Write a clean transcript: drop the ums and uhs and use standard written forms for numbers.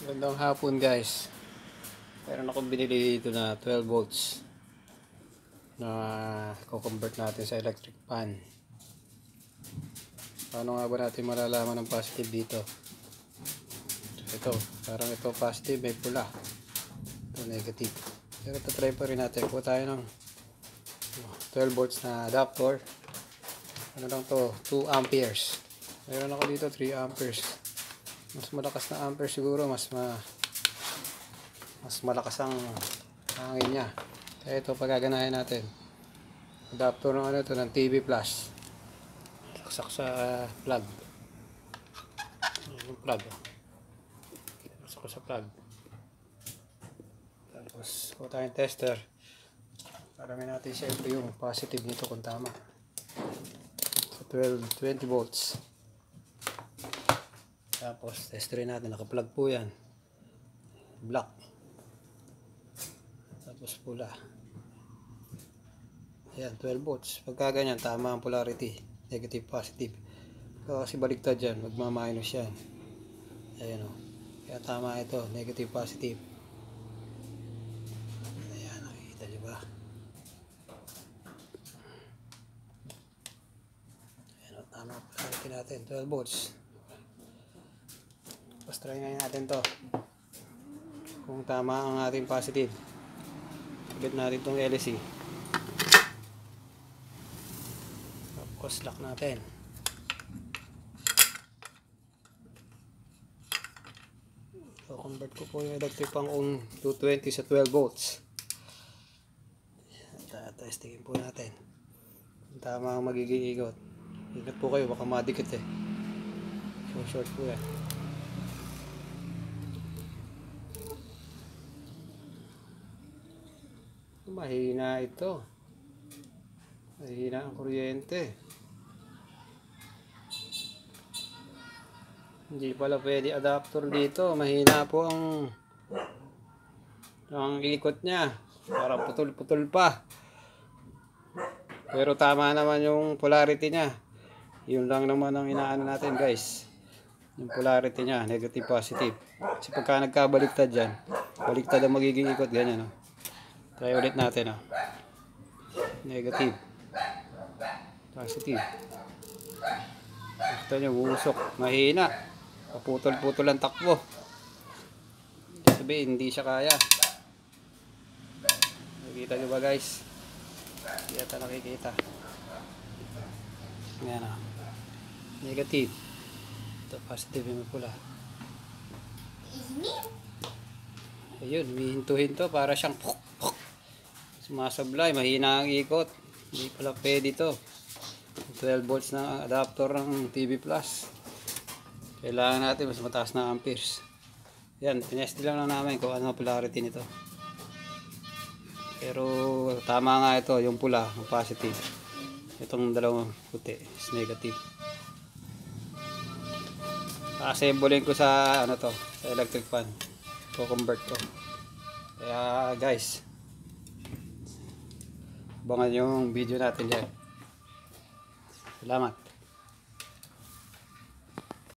Magandang hapon guys. Meron akong binili dito na 12 volts na i-convert natin sa electric fan. Paano nga ba natin malalaman ang positive dito? Ito, parang ito positive, may pula. Ito negative. Pero ito try pa rin natin. Kuha tayo ng 12 volts na adapter. Ano lang to? 2 amperes. Meron ako dito 3 amperes. Mas malakas na ampere siguro, mas malakas ang hangin niya. Kaya ito pagaganahin natin. Adapter ng ano ito, ng TV plus. Saksak sa plug. Yung plug. Saksak ko sa plug. Tapos kuha tayong tester. Paramin natin siyempre yung positive nito kung tama. So 20 volts. Tapos testerin natin, naka-plug po yan. Black. Tapos pula. Ayan, 12 volts. Pagka ganyan, tama ang polarity. Negative, positive. Kasi baliktad dyan, magma-minus yan. Ayan o. Kaya tama ito, negative, positive. Ayan, nakikita nyo ba? Ayan o, tama ang polarity natin, 12 volts. Tapos try ngayon natin to kung tama ang ating positive. Agad natin itong LC. Tapos lock natin. So convert ko po yung electric pang 220 sa 12 volts. Testingin po natin kung tama ang magiging ikot. Ingat po kayo, baka madikit eh. Short po yan. Mahina ito. Mahina ang kuryente. Hindi pala pwede adapter dito. Mahina po ang ikot niya. Parang putol-putol pa. Pero tama naman yung polarity niya. Yun lang naman ang inaano natin guys. Yung polarity niya, negative, positive. Kasi pagka nagkabaliktad dyan, baliktad ang magiging ikot. Ganyan o. Try ulit natin. Negative. Positive. Ito nyo, usok. Mahina. Paputol-putol ang takbo. Sabihin, hindi siya kaya. Nakikita nyo ba guys? Hindi ata nakikita. Yan o. Negative. Ito, positive yung pula. Ayun, humihinto-hinto para siyang sumasablay, mahina ang ikot. Hindi pala pwede ito. 12 volts na adapter ng TV plus. Kailangan natin mas mataas na amperes. Yan, tinest lang namin kung ano ang polarity nito. Pero tama nga ito, yung pula, yung positive. Itong dalawang puti is negative. Assemble ko sa ano to, sa electric fan. Ko-convert ko. Kaya guys, abangan yung video natin dyan. Salamat.